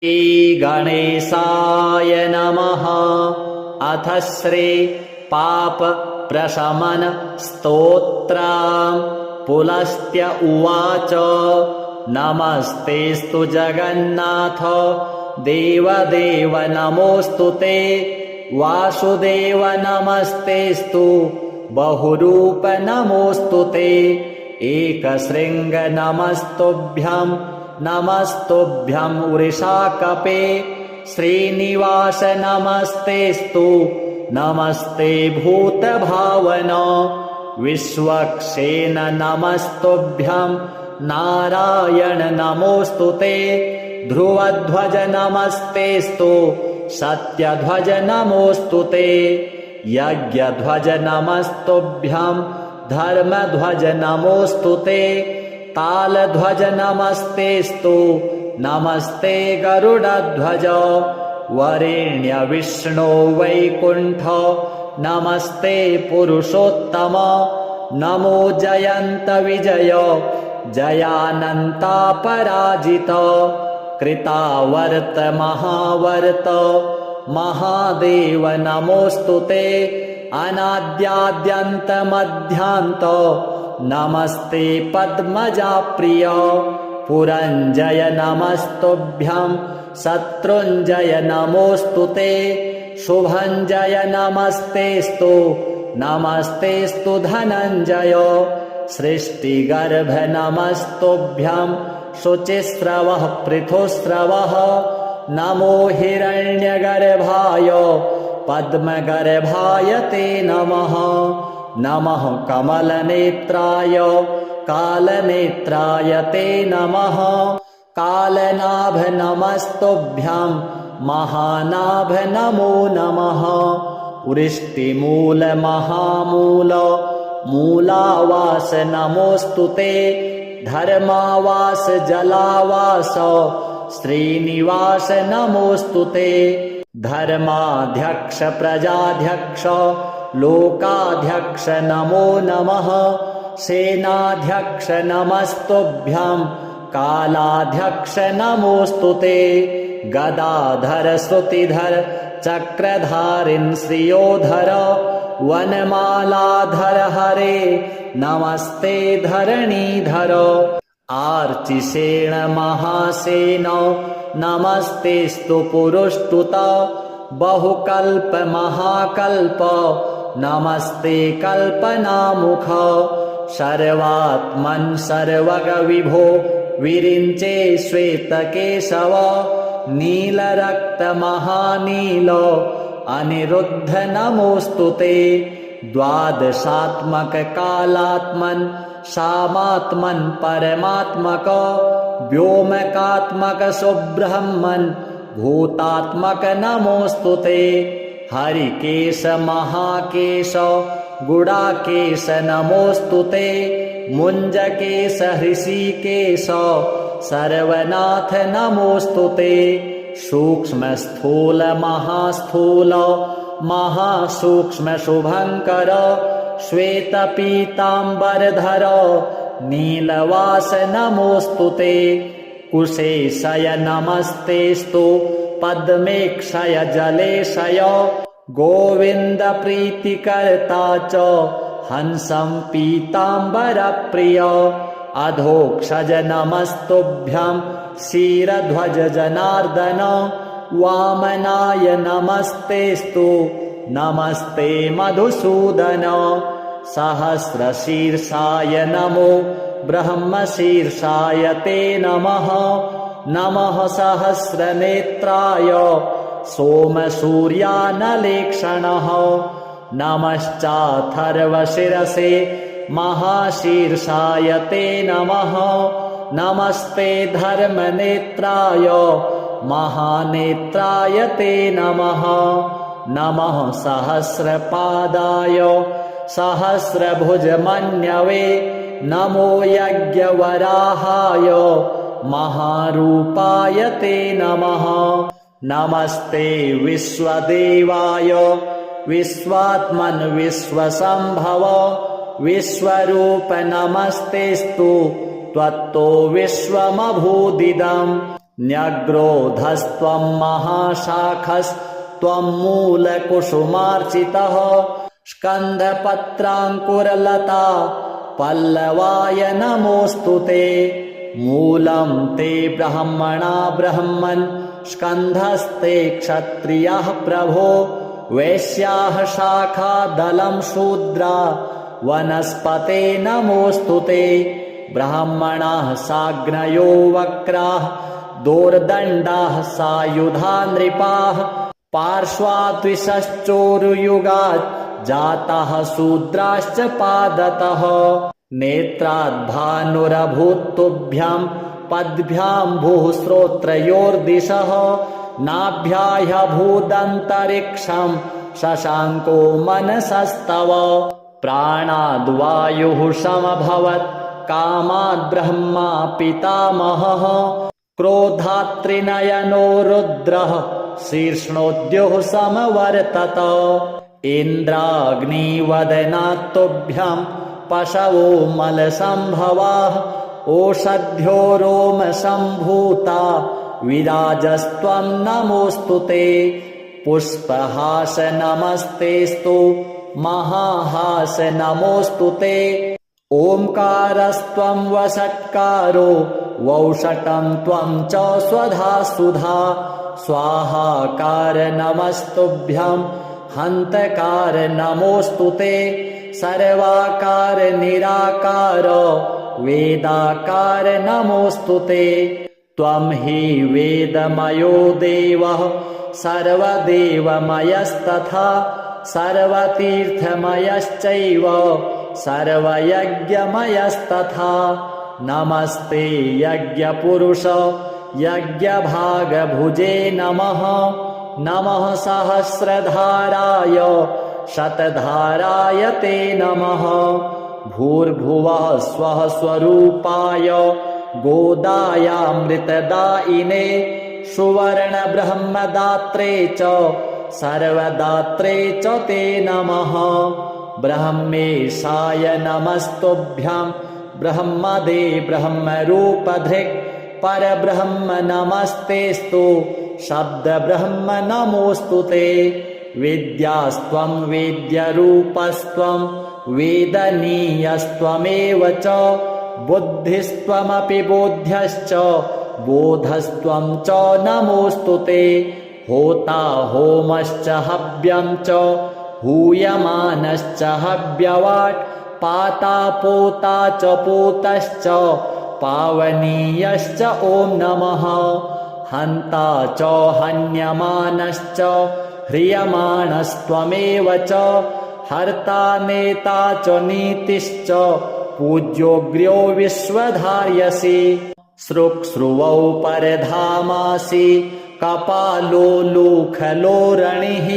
श्रीगणेशाय नमः। अथ श्री पाप प्रशमन स्तोत्रम्। पुलस्त्य उवाच नमस्तेस्तु जगन्नाथ देवदेव नमोऽस्तु ते। वासुदेव नमस्तेस्तु बहुरूप नमोऽस्तु ते। एकशृङ्ग नमस्तुभ्यं नमस्तुभ्यं वृषाकपे। श्रीनिवास नमस्तेस्तु नमस्ते भूतभावन। विश्वक्सेन नमस्तुभ्यं नारायण नमोऽस्तु ते। ध्रुवध्वज नमस्तेस्तु सत्यध्वज नमोऽस्तु ते। यज्ञध्वज नमस्तुभ्यं धर्मध्वज नमोऽस्तु ते। तालध्वज नमस्तेस्तु नमस्ते गरुडध्वज। वरेण्य विष्णो वैकुण्ठ नमस्ते पुरुषोत्तम। नमो जयन्त विजय जयानन्तापराजित। कृतावर्त महावर्त महादेव नमोऽस्तु ते। अनाद्याद्यन्तमध्यान्त नमस्ते पद्मजाप्रिय। पुरञ्जय नमस्तुभ्यं शत्रुञ्जय नमोऽस्तु ते। शुभञ्जय नमस्तेस्तु नमस्तेस्तु धनञ्जय। सृष्टिगर्भ नमस्तुभ्यं शुचिस्रवः पृथुस्रवः। नमो हिरण्यगर्भाय पद्मगर्भाय ते नमः। नमः कमलनेत्राय कालनेत्राय ते नमः। कालनाभ नमस्तुभ्यं महानाभ नमो नमः। वृष्टिमूल महामूल मूलावास नमोऽस्तु ते। धर्मावास जलावास श्रीनिवास नमोऽस्तु ते। धर्माध्यक्ष प्रजाध्यक्ष लोकाध्यक्ष नमो नमः। सेनाध्यक्ष नमस्तुभ्यं कालाध्यक्ष नमोऽस्तु ते। गदाधर श्रुतिधर चक्रधारिन् श्रियोधर। वनमालाधर हरे नमस्ते धरणीधर। आर्चिसेन महासेन नमस्तेस्तु पुरुष्टुत। बहुकल्प महाकल्प नमस्ते कल्पनामुख। सर्वात्मन् सर्वगविभो विरिञ्चे श्वेतकेशव। नीलरक्त महानील अनिरुद्ध नमोऽस्तु ते। द्वादशात्मक कालात्मन् सामात्मन् परमात्मक। व्योमकात्मक सुब्रह्मन् भूतात्मक नमोऽस्तु ते। हरिकेश महाकेश गुडाकेश नमोऽस्तु ते। मुञ्जकेश हृषीकेश सर्वनाथ नमोऽस्तु ते। सूक्ष्म स्थूल महास्थूल महासूक्ष्म शुभङ्कर। श्वेत पीताम्बरधर नीलवास नमोऽस्तु ते। कुशेशय नमस्तेस्तु पद्मेक्षय जलेशय। गोविन्द प्रीतिकर्ता च हंसं पीताम्बरप्रिय। अधोक्षज नमस्तुभ्यं क्षीरध्वज जनार्दन। वामनाय नमस्तेस्तु नमस्ते मधुसूदन। सहस्रशीर्षाय नमो ब्रह्मशीर्षाय ते नमः। नमः सहस्रनेत्राय सोमसूर्यानलेक्षणः। नमश्चाथर्वशिरसे महाशीर्षाय ते नमः। नमस्ते धर्मनेत्राय महानेत्राय ते नमः। नमः सहस्रपादाय सहस्रभुजमन्यवे। नमो यज्ञवराहाय महारूपाय ते नमः। नमस्ते विश्वदेवाय विश्वात्मन् विश्वसम्भव। विश्वरूप नमस्तेस्तु त्वत्तो विश्वमभूदिदम्। न्यग्रोधस्त्वं महाशाखस्त्वं मूलकुसुमार्चितः स्कन्धपत्राङ्कुरलता पल्लवाय नमोऽस्तु ते। मूलं ते ब्रह्मणा ब्रह्मन् स्कन्धस्ते क्षत्रियः प्रभो वैश्याः शाखा दलं शूद्रा वनस्पते नमोऽस्तु ते। ब्राह्मणाः साग्नयो वक्राः दोर्दण्डाः सायुधा नृपाः पार्श्वाद्विषश्चोरुयुगात् जाताः शूद्राश्च पादतः। नेत्राद्भानुरभूत्तुभ्यां पद्भ्यां भूः श्रोत्रयोर्दिशः नाभ्याह्यभूदन्तरिक्षं शशाङ्को मनसस्तव। प्राणाद्वायुः समभवत् कामाद् ब्रह्मा पितामहः क्रोधात्रिनयनो रुद्रः शीर्ष्णोद्युः समवर्तत। इन्द्राग्निवदनात्तुभ्यां पशवो मलसम्भवाः ओषध्यो रोमसम्भूता विराजस्त्वं नमोऽस्तु ते। पुष्पहास नमस्तेस्तु महाहास नमोऽस्तु ते। ओंकारस्त्वं वषट्कारो वौषटं त्वं च स्वधा सुधा स्वाहाकार नमस्तुभ्यं हन्तकार नमोऽस्तु ते। सर्वाकार निराकार वेदाकार नमोऽस्तु ते। त्वं हि वेदमयो देवः सर्वदेवमयस्तथा सर्वतीर्थमयश्चैव सर्वयज्ञमयस्तथा। नमस्ते यज्ञपुरुष यज्ञभागभुजे नमः। नमः सहस्रधाराय शतधाराय ते नमः। भूर्भुवः स्वः स्वरूपाय गोदायामृतदायिने सुवर्णब्रह्मदात्रे च सर्वदात्रे च ते नमः। ब्रह्मेशाय नमस्तुभ्यं ब्रह्मदे ब्रह्मरूपधृक् परब्रह्म नमस्तेस्तु शब्दब्रह्म नमोऽस्तु ते। विद्यास्त्वं वेद्यरूपस्त्वं वेदनीयस्त्वमेव च बुद्धिस्त्वमपि बोध्यश्च बोधस्त्वं च नमोऽस्तु ते। होता होमश्च हव्यं च हूयमानश्च हव्यवाट् पाता पोता च पूतश्च पावनीयश्च ॐ नमः। हन्ता च हन्यमानश्च ह्रियमाणस्त्वमेव च हर्ता नेता च नीतिश्च पूज्योऽग्र्यो विश्वधार्यसि। सृक्स्रुवौ परधामासि कपालो लूखलोरणिः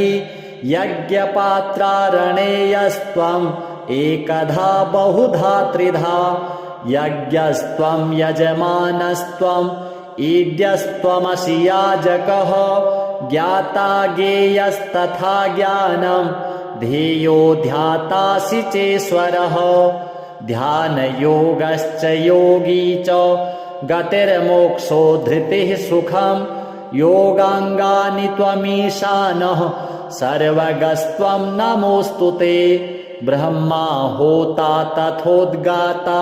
यज्ञपात्रारणेयस्त्वम् एकधा बहुधा त्रिधा। यज्ञस्त्वं यजमानस्त्वम् ईड्यस्त्वमसि याजकः ज्ञाता ज्ञेयस्तथा ज्ञानं ध्येयो ध्यातासि चेश्वरः। ध्यानयोगश्च योगी च गतिर्मोक्षो धृतिः सुखं योगाङ्गानि त्वमीशानः सर्वगस्त्वं नमोऽस्तु ते। ब्रह्मा होता तथोद्गाता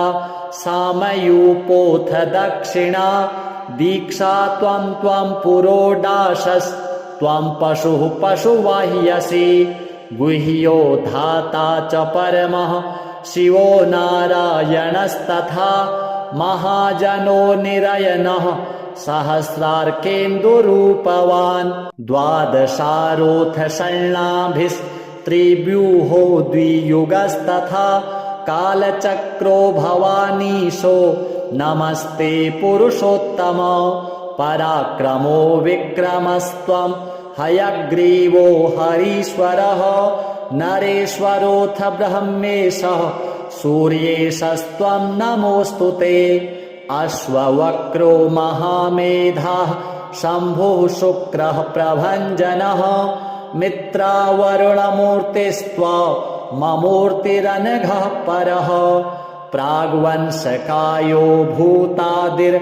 सामयूपोऽथ दक्षिणा दीक्षा त्वं पुरोडाशस्त्वं पशुः पशुवाह्यसि। गुह्यो धाता च परमः शिवो नारायणस्तथा महाजनो निरयनः सहस्रार्केन्दुरूपवान्। द्वादशारोऽथ षण्णाभिस्त्रिव्यूहो द्वियुगस्तथा कालचक्रो भवानीशो नमस्ते पुरुषोत्तम। पराक्रमो विक्रमस्त्वं हयग्रीवो हरीश्वरः नरेश्वरोऽथ ब्रह्मेशः सूर्येशस्त्वं नमोऽस्तु ते। अश्ववक्रो महामेधाः शम्भुः शुक्रः प्रभञ्जनः मित्रावरुणमूर्तिस्त्वमूर्तिरनघः परः। प्राग्वंशकायो भूतादिर्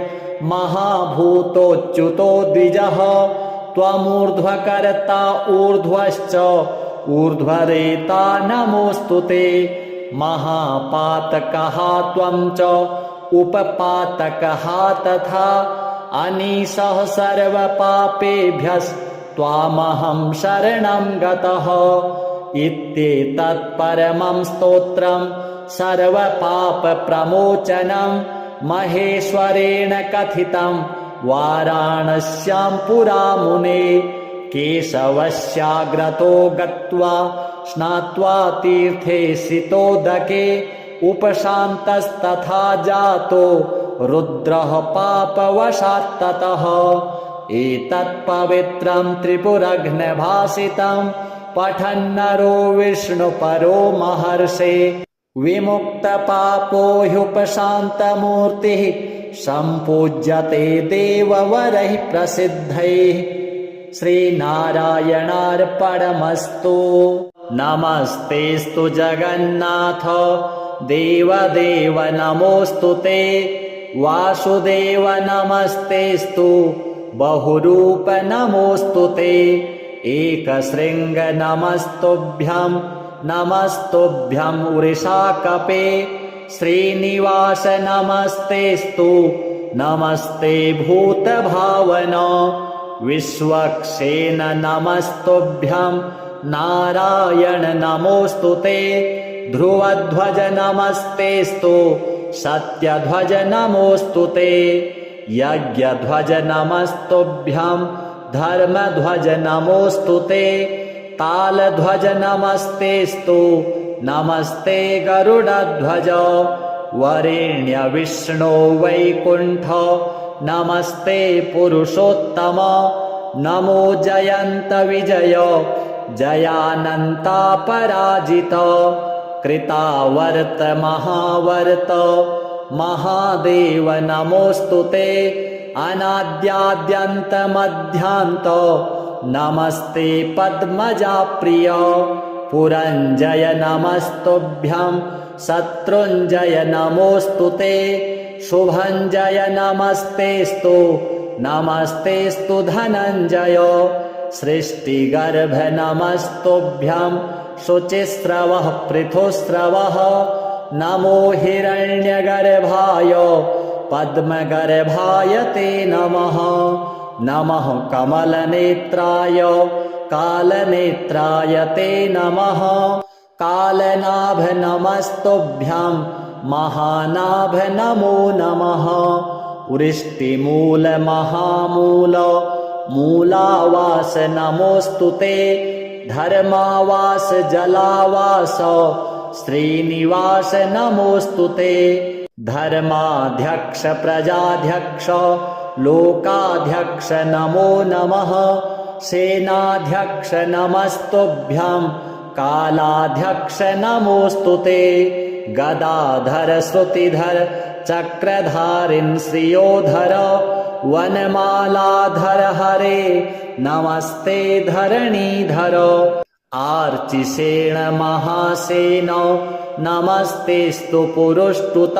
महाभूतोच्युतो द्विजः त्वमूर्ध्वकर्ता ऊर्ध्वश्च ऊर्ध्वरेता नमोऽस्तु ते महापातकः त्वं च उपपातकः तथा अनीशः सर्वपापेभ्यस्त्वामहं शरणं गतः इत्येतत् परमं स्तोत्रं सर्वपापप्रमोचनं महेश्वरेण कथितं वाराणस्यां पुरा मुने केशवस्याग्रतो गत्वा स्नात्वा तीर्थे सितोदके उपशान्तस्तथा जातो रुद्रः पापवशात्ततः एतत् पवित्रं त्रिपुरघ्नभासितं पठन्नरो विष्णुपरो महर्षे विमुक्तपापो ह्युपशान्तमूर्तिः सम्पूज्यते देववरैः प्रसिद्धैः श्रीनारायणार्पणमस्तु नमस्तेस्तु जगन्नाथ देवदेव नमोऽस्तु ते वासुदेव नमस्तेस्तु बहुरूप नमोऽस्तु ते एकशृङ्ग नमस्तुभ्यं नमस्तुभ्यं वृषाकपे श्रीनिवास नमस्तेस्तु नमस्ते भूतभावन विश्वक्सेन नमस्तुभ्यं नारायण नमोऽस्तु ते ध्रुवध्वज नमस्तेस्तु सत्यध्वज नमोऽस्तु ते यज्ञध्वज नमस्तुभ्यं धर्मध्वज नमोऽस्तु ते तालध्वज नमस्तेस्तु नमस्ते गरुडध्वज वरेण्य विष्णो वैकुण्ठ नमस्ते पुरुषोत्तम नमो जयन्त विजय जयानन्तापराजित कृतावर्त महावर्त महादेव नमोऽस्तु ते अनाद्याद्यन्तमध्यान्त नमस्ते पद्मजाप्रिय पुरञ्जय नमस्तुभ्यं शत्रुञ्जय नमोऽस्तु ते शुभञ्जय नमस्तेस्तु नमस्तेस्तु धनञ्जय सृष्टिगर्भ नमस्तुभ्यं शुचिस्रवः पृथुस्रवः नमो हिरण्यगर्भाय पद्मगर्भाय ते नमः नमः कमलनेत्राय कालनेत्राय ते नमः कालनाभ नमस्तुभ्यं महानाभ नमो नमः वृष्टिमूल महामूल मूलावास नमोऽस्तु ते धर्मावास जलावास श्रीनिवास नमोऽस्तु ते धर्माध्यक्ष प्रजाध्यक्ष लोकाध्यक्ष नमो नमः सेनाध्यक्ष नमस्तुभ्यं कालाध्यक्ष नमोऽस्तु ते गदाधर श्रुतिधर चक्रधारिन् श्रियोधर वनमालाधर हरे नमस्ते धरणीधर आर्चिसेन महासेन नमस्तेस्तु पुरुष्टुत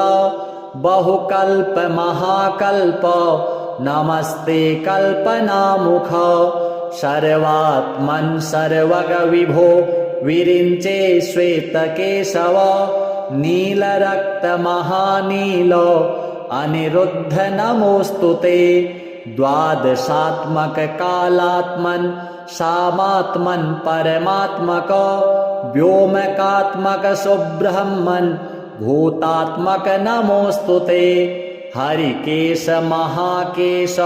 बहुकल्प महाकल्प नमस्ते कल्पनामुख सर्वात्मन् सर्वगविभो विरिञ्चे श्वेतकेशव नीलरक्त महानील अनिरुद्ध नमोऽस्तु ते द्वादशात्मक कालात्मन् सामात्मन् परमात्मक व्योमकात्मक सुब्रह्मन् भूतात्मक नमोऽस्तु ते हरिकेश महाकेश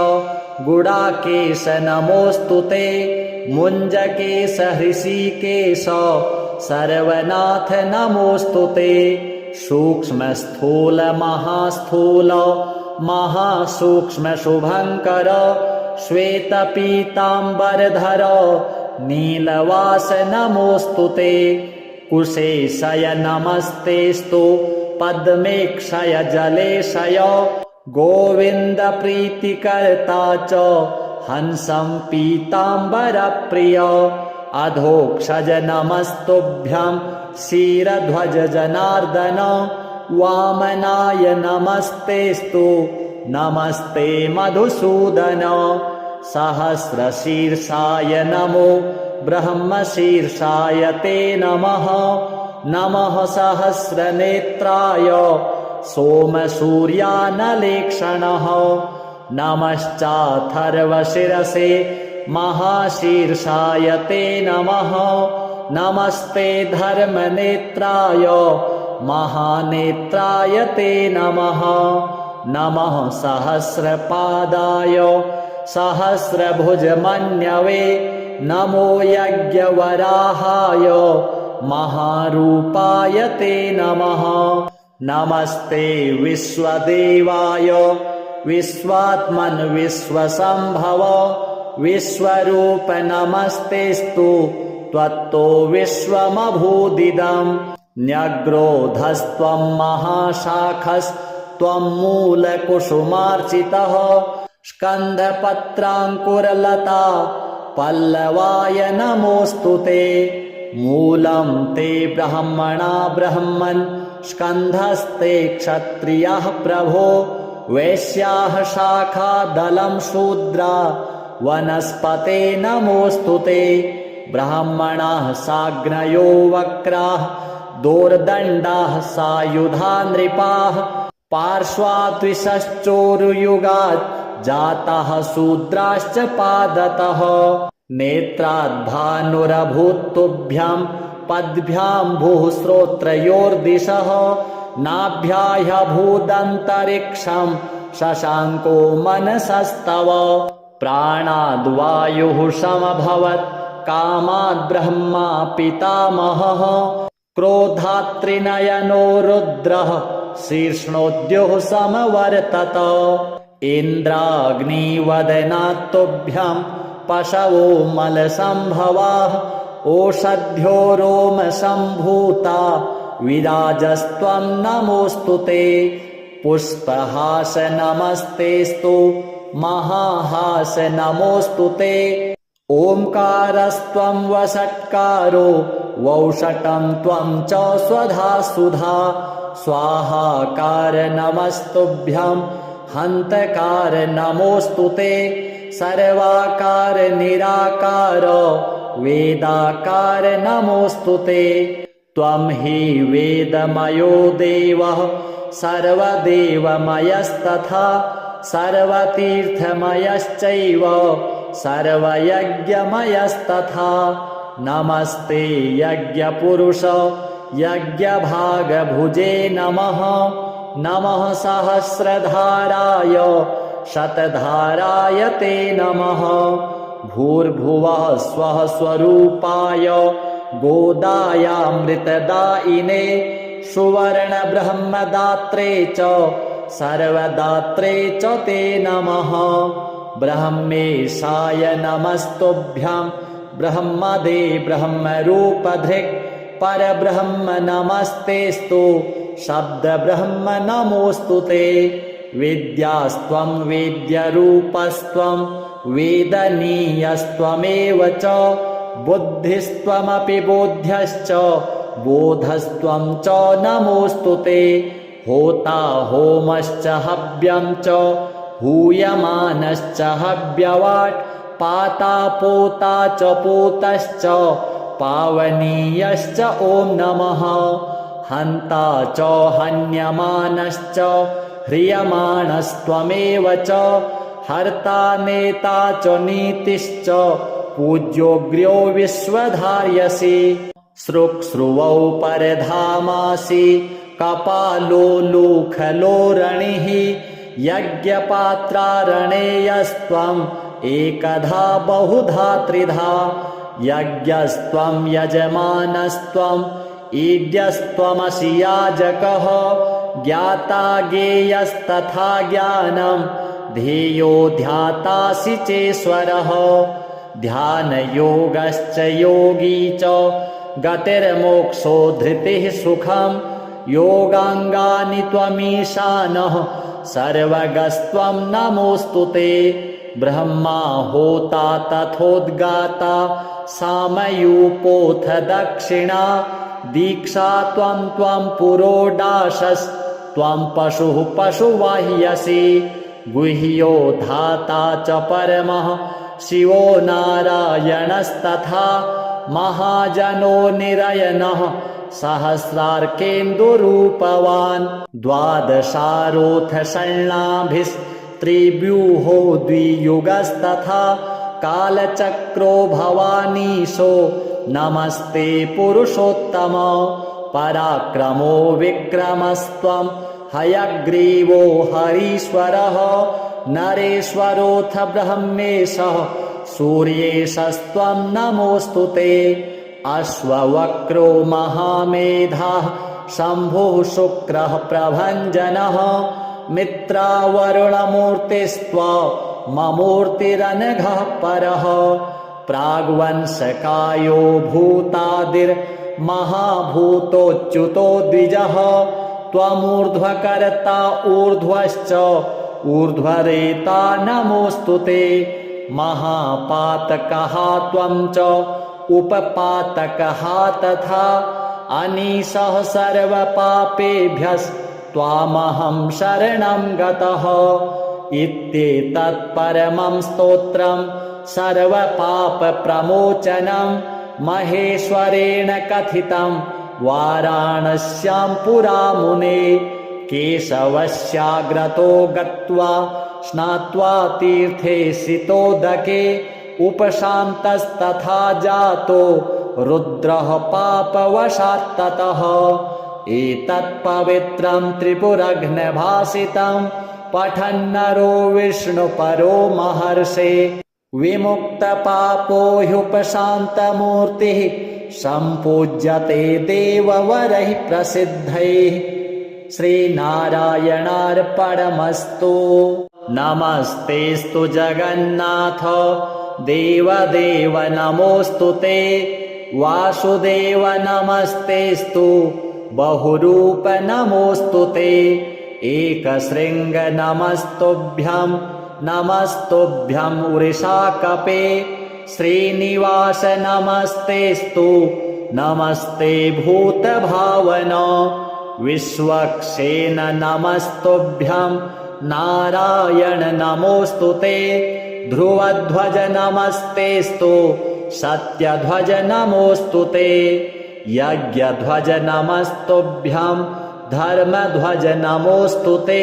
गुडाकेश नमोऽस्तु ते मुञ्जकेश हृषीकेश सर्वनाथ नमोऽस्तु ते सूक्ष्म स्थूल महास्थूल महासूक्ष्म शुभङ्कर श्वेत पीताम्बरधर नीलवास नमोऽस्तु ते कुशेशय नमस्तेस्तु पद्मेक्षय जलेशय गोविन्द प्रीतिकर्ता च हंसं पीताम्बरप्रिय अधोक्षज नमस्तुभ्यं क्षीरध्वज जनार्दन वामनाय नमस्तेस्तु नमस्ते मधुसूदन। सहस्रशीर्षाय नमो ब्रह्मशीर्षाय ते नमः। नमः सहस्रनेत्राय सोमसूर्यानलेक्षणः। नमश्चाथर्वशिरसे महाशीर्षाय ते नमः। नमस्ते धर्मनेत्राय महानेत्राय ते नमः। नमः सहस्रपादाय सहस्रभुजमन्यवे। नमो यज्ञवराहाय महारूपाय ते नमः। नमस्ते विश्वदेवाय विश्वात्मन् विश्वसम्भव विश्वरूप। नमस्तेस्तु त्वत्तो विश्वमभूदिदम्। न्यग्रोधस्त्वं महाशाखस्त्वं मूलकुसुमार्चितः। स्कन्धपत्राङ्कुरलता पल्लवाय नमोऽस्तु ते। मूलं ते ब्रह्मणा ब्रह्मन् स्कन्धस्ते क्षत्रियः प्रभो। वैश्याः शाखा दलं शूद्रा वनस्पते नमोऽस्तु ते। ब्राह्मणाः साग्नयो वक्राः दोर्दण्डाः सायुधा नृपाः। पार्श्वाद्विषश्चोरुयुगात् जाताः शूद्राश्च पादतः। नेत्राद्भानुरभूत्तुभ्यां पद्भ्याम्भुः श्रोत्रयोर्दिशः। नाभ्याह्यभूदन्तरिक्षं शशाङ्को मनसस्तव। प्राणाद्वायुः समभवत् कामाद् ब्रह्मा पितामहः। क्रोधात्त्रिनयनो रुद्रः शीर्ष्णोद्युः समवर्तत। इन्द्राग्निवदनात् तुभ्यं पशवो मलसम्भवाः। ओषध्यो रोमसम्भूता विराजस्त्वं नमोऽस्तु ते। पुष्पहास नमस्तेस्तु महाहास नमोऽस्तु ते। ओंकारस्त्वं वषट्कारो वौषटं त्वं च स्वधा सुधा। स्वाहाकार नमस्तुभ्यं हन्तकार नमोऽस्तु ते। सर्वाकार निराकार वेदाकार नमोऽस्तु ते। त्वं हि वेदमयो देवः सर्वदेवमयस्तथा। सर्वतीर्थमयश्चैव सर्वयज्ञमयस्तथा। नमस्ते यज्ञपुरुष यज्ञभागभुजे नमः। नमः सहस्रधाराय शतधाराय ते नमः। भूर्भुवः स्वः स्वरूपाय गोदायामृतदायिने। सुवर्णब्रह्मदात्रे च सर्वदात्रे च ते नमः। ब्रह्मेशाय नमस्तुभ्यं ब्रह्मदे ब्रह्मरूपधृक्। परब्रह्म नमस्तेस्तु शब्दब्रह्म नमोऽस्तु ते। विद्यास्त्वं वेद्यरूपस्त्वं वेदनीयस्त्वमेव च। बुद्धिस्त्वमपि बोध्यश्च बोधस्त्वं च नमोऽस्तु ते। होता होमश्च हव्यं च हूयमानश्च हव्यवाट्। पाता पोता च पूतश्च पावनीयश्च ॐ नमः। हन्ता च हन्यमानश्च ह्रियमाणस्त्वमेव च। हर्ता नेता च नीतिश्च पूज्योऽग्र्यो विश्वधार्यसि। सृक्स्रुवौ परधामासि कपालो लूखलो रणिः। यज्ञपात्रारणेयस्त्वम् एकधा बहुधा त्रिधा। यज्ञस्त्वं यजमानस्त्वम् ईड्यस्त्वमसि याजकः। ज्ञाता ज्ञेयस्तथा ज्ञानं ध्येयो ध्यातासि चेश्वरः। ध्यानयोगश्च योगी च गतिर्मोक्षो धृतिः सुखम्। योगाङ्गानि त्वमीशानः सर्वगस्त्वं नमोऽस्तु ते। ब्रह्मा होता तथोद्गाता सामयूपोऽथ दक्षिणा। दीक्षा त्वं पुरोडाशस्त्वं पशुः पशुवाह्यसि। गुह्यो धाता च परमः शिवो नारायणस्तथा महाजनो निरयनः सहस्रार्केन्दुरूपवान् द्वादशारोऽथ षण्णाभिस्त्रिव्यूहो द्वियुगस्तथा कालचक्रो भवानीशो नमस्ते पुरुषोत्तम पराक्रमो विक्रमस्त्वं हयग्रीवो हरीश्वरः नरेश्वरोऽथ ब्रह्मेशः सूर्येशस्त्वं नमोऽस्तु ते अश्ववक्रो महामेधाः शम्भुः शुक्रः प्रभञ्जनः मित्रावरुणमूर्तिस्त्वमूर्तिरनघः परः प्राग्वंशकायो भूतादिर्महाभूतोच्युतो द्विजः त्वमूर्ध्वकर्ता ऊर्ध्वश्च ऊर्ध्वरेता नमोऽस्तु ते महापातकः त्वं च उपपातकः तथा अनीशः सर्वपापेभ्यस्त्वामहं शरणं गतः इत्येतत्परमं स्तोत्रं सर्वपापप्रमोचनं महेश्वरेण कथितं वाराणस्यां पुरा मुने केशवस्याग्रतो गत्वा स्नात्वा तीर्थे सितोदके उपशान्तस्तथा जातो रुद्रः पापवशात्ततः एतत्पवित्रं त्रिपुरघ्नभासितं पठन्नरो विष्णुपरो महर्षे विमुक्तपापो ह्युपशान्तमूर्तिः सम्पूज्यते देववरैः प्रसिद्धैः श्रीनारायणार्पणमस्तु नमस्तेस्तु जगन्नाथ देवदेव नमोऽस्तु ते वासुदेव नमस्तेस्तु बहुरूप नमोऽस्तु ते एकशृङ्ग नमस्तुभ्यं नमस्तुभ्यं वृषाकपे श्रीनिवास नमस्तेस्तु नमस्ते भूतभावन विश्वक्सेन नमस्तुभ्यं नारायण नमोऽस्तु ते ध्रुवध्वज नमस्तेस्तु सत्यध्वज नमोऽस्तु ते यज्ञध्वज नमस्तुभ्यं धर्मध्वज नमोऽस्तु ते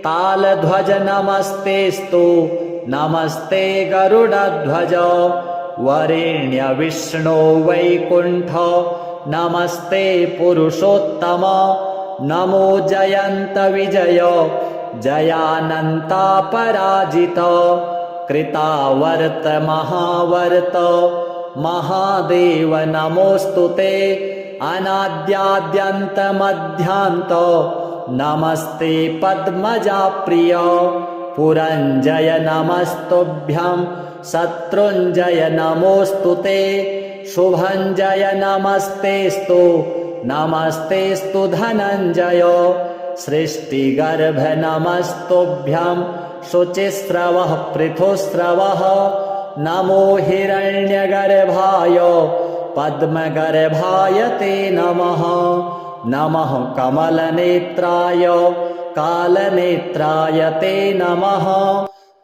तालध्वज नमस्तेस्तु नमस्ते गरुडध्वज वरेण्य विष्णो वैकुण्ठ नमस्ते पुरुषोत्तम नमो जयन्त विजय जयानन्तापराजित कृतावर्त महावर्त महादेव नमोऽस्तु ते अनाद्याद्यन्तमध्यान्त नमस्ते पद्मजाप्रिय पुरञ्जय नमस्तुभ्यं शत्रुञ्जय नमोऽस्तु ते शुभञ्जय नमस्तेस्तु नमस्तेस्तु धनञ्जय सृष्टिगर्भ नमस्तुभ्यं शुचिस्रवः पृथुस्रवः नमो हिरण्यगर्भाय पद्मगर्भाय ते नमः नमः कमलनेत्राय कालनेत्राय ते नमः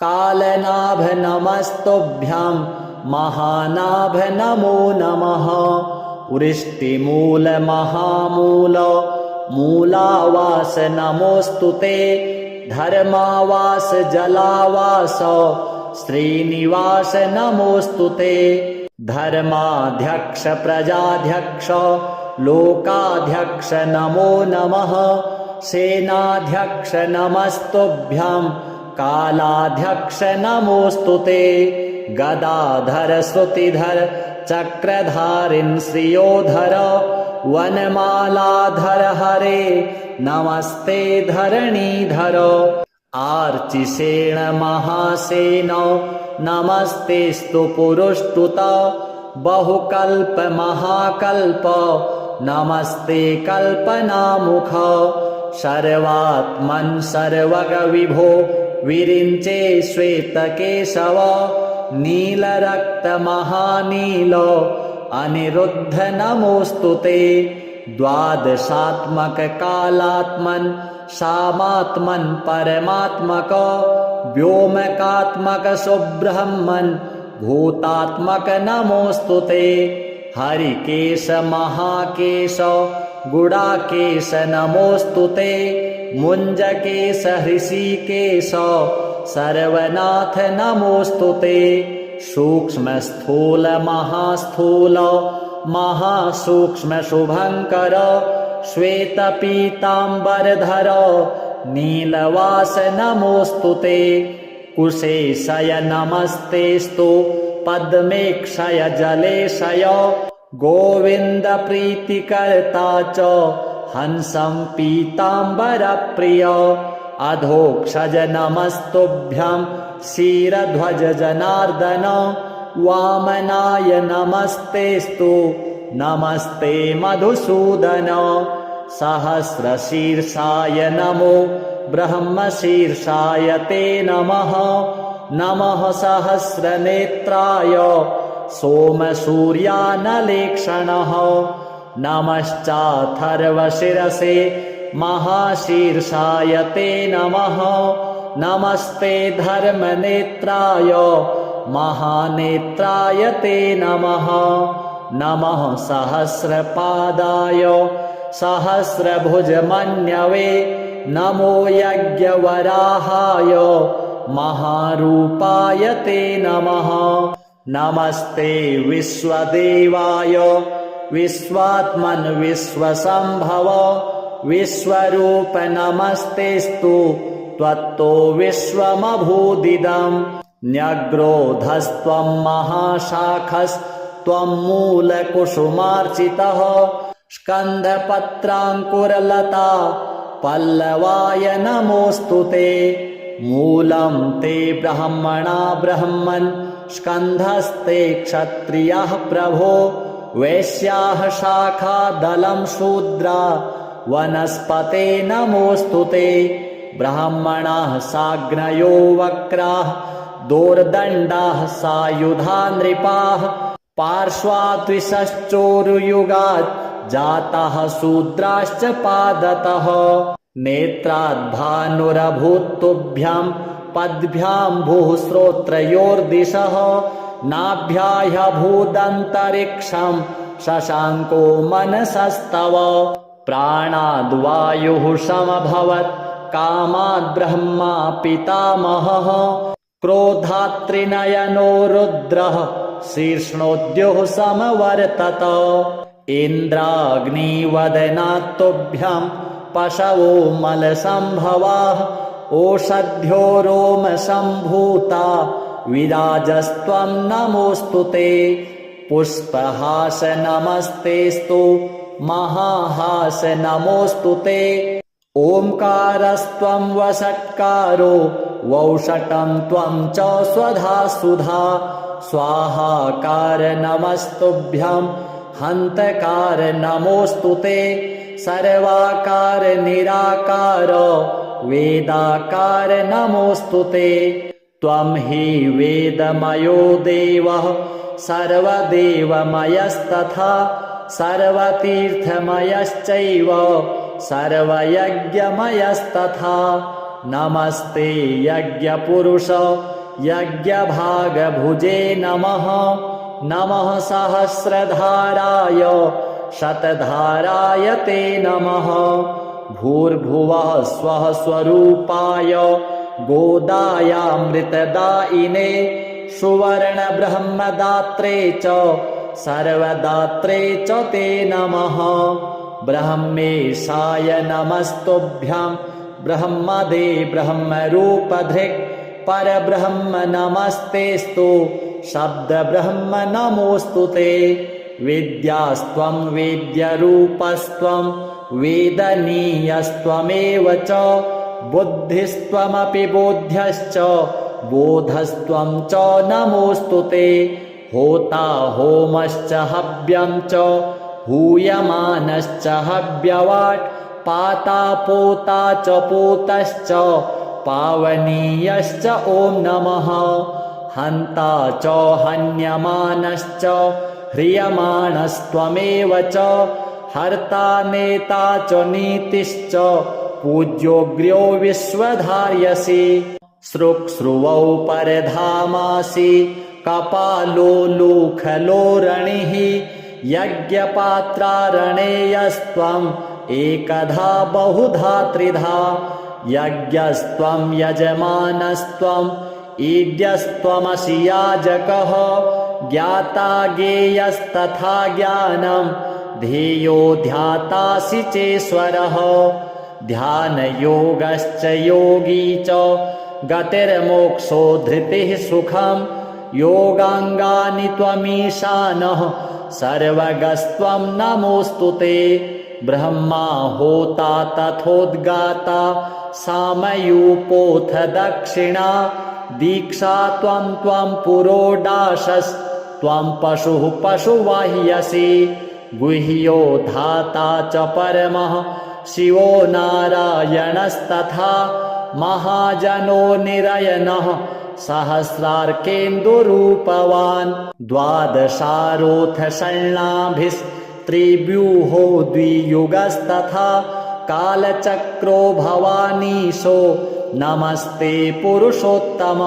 कालनाभ नमस्तुभ्यं महानाभ नमो नमः वृष्टिमूल महामूल मूलावास नमोऽस्तु ते धर्मावास जलावास श्रीनिवास नमोऽस्तु ते धर्माध्यक्ष प्रजाध्यक्ष लोकाध्यक्ष नमो नमः सेनाध्यक्ष नमस्तुभ्यं कालाध्यक्ष नमोऽस्तु ते गदाधर श्रुतिधर चक्रधारिन् श्रियोधर वनमालाधर हरे नमस्ते धरणीधर आर्चिसेन महासेन नमस्तेस्तु पुरुष्टुत बहुकल्प महाकल्प नमस्ते कल्पनामुख सर्वात्मन् सर्वगविभो विरिञ्चे श्वेतकेशव नीलरक्तमहानील अनिरुद्ध नमोऽस्तु ते द्वादशात्मक कालात्मन् सामात्मन् परमात्मक व्योमकात्मक सुब्रह्मन् भूतात्मक नमोऽस्तु ते। हरिकेश महाकेश गुडाकेश नमोऽस्तु ते। मुञ्जकेश हृषीकेश सर्वनाथ नमोऽस्तु ते। सूक्ष्म स्थूल महास्थूल महासूक्ष्म शुभङ्कर श्वेत पीताम्बरधर नीलवास नमोऽस्तु ते। कुशेशय नमस्तेस्तु पद्मेक्षय जलेशय गोविन्द प्रीतिकर्ता च हंसं पीताम्बरप्रिय। अधोक्षज नमस्तुभ्यं क्षीरध्वज जनार्दन वामनाय नमस्तेस्तु नमस्ते मधुसूदन। सहस्रशीर्षाय नमो ब्रह्मशीर्षाय ते नमः। नमः सहस्रनेत्राय सोमसूर्यानलेक्षणः। नमश्चाथर्वशिरसे महाशीर्षाय ते नमः। नमस्ते धर्मनेत्राय महानेत्राय ते नमः। नमः सहस्रपादाय सहस्रभुजमन्यवे नमो यज्ञवराहाय महारूपाय ते नमः। नमस्ते विश्वदेवाय विश्वात्मन् विश्वसम्भव विश्वरूप नमस्तेस्तु त्वत्तो विश्वमभूदिदम्। न्यग्रोधस्त्वं महाशाखस्त्वं मूलकुसुमार्चितः स्कन्धपत्राङ्कुरलता पल्लवाय नमोऽस्तु ते। मूलं ते ब्रह्मणा ब्रह्मन् स्कन्धस्ते क्षत्रियः प्रभो वैश्याः शाखा दलं शूद्रा वनस्पते नमोऽस्तु ते। ब्राह्मणाः साग्नयो वक्राः दोर्दण्डाः सायुधा नृपाः पार्श्वाद्विषश्चोरुयुगात् जाताः शूद्राश्च पादतः। नेत्राद्भानुरभूत्तुभ्यां पद्भ्यां भूः श्रोत्रयोर्दिशः नाभ्याह्यभूदन्तरिक्षं शशाङ्को मनसस्तव। प्राणाद्वायुः समभवत् कामाद् ब्रह्मा पितामहः क्रोधात्रिनयनो रुद्रः शीर्ष्णोद्युः समवर्तत। इन्द्राग्निवदनात्तुभ्यं पशवो मलसम्भवाः ओषध्यो रोमसम्भूता विराजस्त्वं नमोऽस्तु ते। पुष्पहास नमस्तेस्तु महाहास नमोऽस्तु ते। ओंकारस्त्वं वषट्कारो वौषटं त्वं च स्वधा सुधा स्वाहाकार नमस्तुभ्यं हन्तकार नमोऽस्तु ते। सर्वाकार निराकार वेदाकार नमोऽस्तु ते। त्वं हि वेदमयो देवः सर्वदेवमयस्तथा सर्वतीर्थमयश्चैव सर्वयज्ञमयस्तथा। नमस्ते यज्ञपुरुष यज्ञभागभुजे नमः। नमः सहस्रधाराय शतधाराय ते नमः। भूर्भुवः स्वः स्वरूपाय गोदायामृतदायिने सुवर्णब्रह्मदात्रे च सर्वदात्रे च ते नमः। ब्रह्मेशाय नमस्तुभ्यं ब्रह्मदे ब्रह्मरूपधृक् परब्रह्म नमस्तेस्तु शब्दब्रह्म नमोऽस्तु ते। विद्यास्त्वं वेद्यरूपस्त्वं वेदनीयस्त्वमेव च बुद्धिस्त्वमपि बोध्यश्च बोधस्त्वं च नमोऽस्तु ते। होता होमश्च हव्यं च हूयमानश्च हव्यवाट् पाता पोता च पूतश्च पावनीयश्च ॐ नमः। हन्ता च हन्यमानश्च ह्रियमाणस्त्वमेव च हर्ता नेता च नीतिश्च पूज्योऽग्र्यो विश्वधार्यसि। सृक्स्रुवौ परधामासि कपालो लूखलोरणिः यज्ञपात्रारणेयस्त्वम् एकधा बहुधा त्रिधा यज्ञस्त्वं यजमानस्त्वम् ईड्यस्त्वमसि याजकः ज्ञाता ज्ञेयस्तथा ज्ञानम् ध्येयो ध्यातासि चेश्वरः ध्यानयोगश्च योगी च गतिर्मोक्षो धृतिः सुखम् योगाङ्गानि त्वमीशानः सर्वगस्त्वं नमोऽस्तु ते ब्रह्मा होता तथोद्गाता सामयूपोऽथ दक्षिणा दीक्षा त्वं पुरोडाशस्त्वं पशुः पशुवाह्यसि गुह्यो धाता च परमः शिवो नारायणस्तथा महाजनो निरयनः सहस्रार्केन्दुरूपवान् द्वादशारोऽथ षण्णाभिस्त्रिव्यूहो द्वियुगस्तथा कालचक्रो भवानीशो नमस्ते पुरुषोत्तम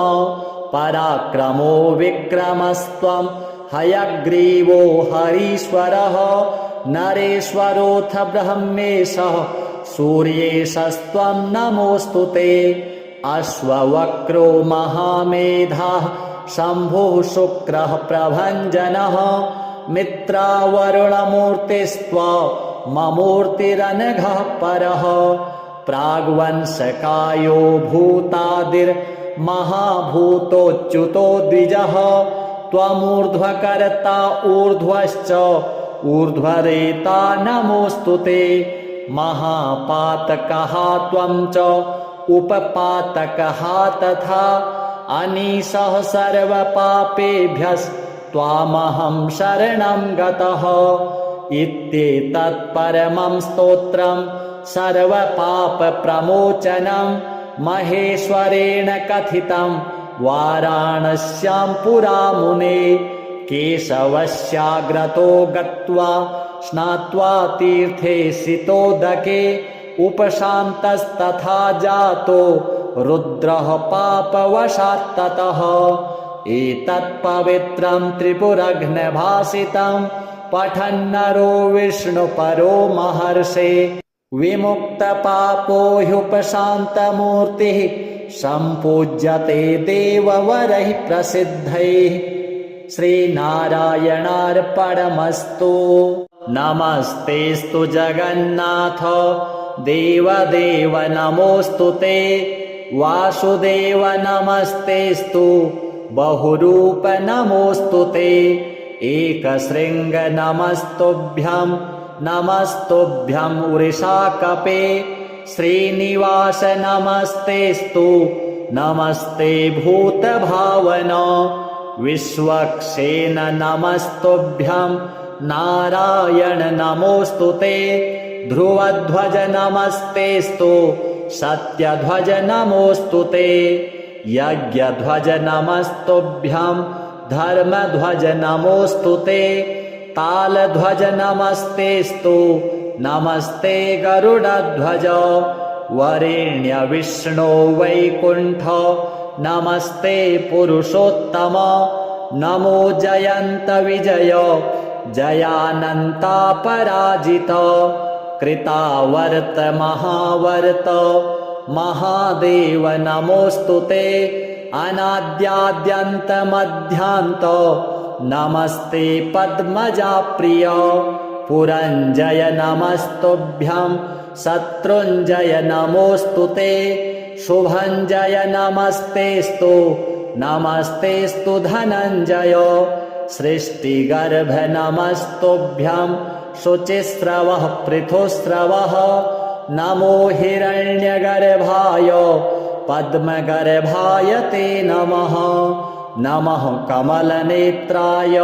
पराक्रमो विक्रमस्त्वं हयग्रीवो हरीश्वरः नरेश्वरोऽथ ब्रह्मेशः सूर्येशस्त्वं नमोऽस्तु ते अश्ववक्रो महामेधाः शम्भुः शुक्रः प्रभञ्जनः मित्रावरुणमूर्तिस्त्वमूर्तिरनघः परः प्राग्वंशकायो भूतादिर्महाभूतोच्युतो द्विजः त्वमूर्ध्वकर्ता ऊर्ध्वश्च ऊर्ध्वरेता नमोऽस्तु ते महापातकः त्वं च उपपातकः तथा अनीशः सर्वपापेभ्यस्त्वामहं शरणं गतः इत्येतत्परमं स्तोत्रं सर्वपापप्रमोचनं महेश्वरेण कथितं वाराणस्यां पुरा मुने केशवस्याग्रतो गत्वा स्नात्वा तीर्थे सितोदके उपशान्तस्तथा जातो रुद्रः पापवशात्ततः एतत्पवित्रं त्रिपुरघ्नभासितं पठन्नरो विष्णुपरो महर्षे विमुक्तपापो ह्युपशान्तमूर्तिः सम्पूज्यते देववरैः प्रसिद्धैः श्रीनारायणार्पणमस्तु नमस्तेस्तु जगन्नाथ देवदेव नमोऽस्तु ते वासुदेव नमस्तेस्तु बहुरूप नमोऽस्तु ते एकशृङ्ग नमस्तुभ्यं वृषाकपे श्रीनिवास नमस्तेस्तु नमस्ते भूतभावन विश्वक्सेन नमस्तुभ्यं नारायण नमोऽस्तु ते ध्रुवध्वज नमस्तेस्तु सत्यध्वज नमोऽस्तु ते यज्ञध्वज नमस्तुभ्यं धर्मध्वज नमोऽस्तु ते तालध्वज नमस्तेस्तु नमस्ते गरुडध्वज वरेण्य विष्णो वैकुण्ठ नमस्ते पुरुषोत्तम नमो जयन्त विजय जयानन्तापराजित कृतावर्त महावर्त महादेव नमोऽस्तु ते अनाद्याद्यन्तमध्यान्त नमस्ते पद्मजाप्रिय पुरञ्जय नमस्तुभ्यं शत्रुञ्जय नमोऽस्तु ते शुभञ्जय नमस्तेस्तु नमस्तेस्तु धनञ्जय सृष्टिगर्भ नमस्तुभ्यं शुचिस्रवः पृथुस्रवः नमो हिरण्यगर्भाय पद्मगर्भाय ते नमः नमः कमलनेत्राय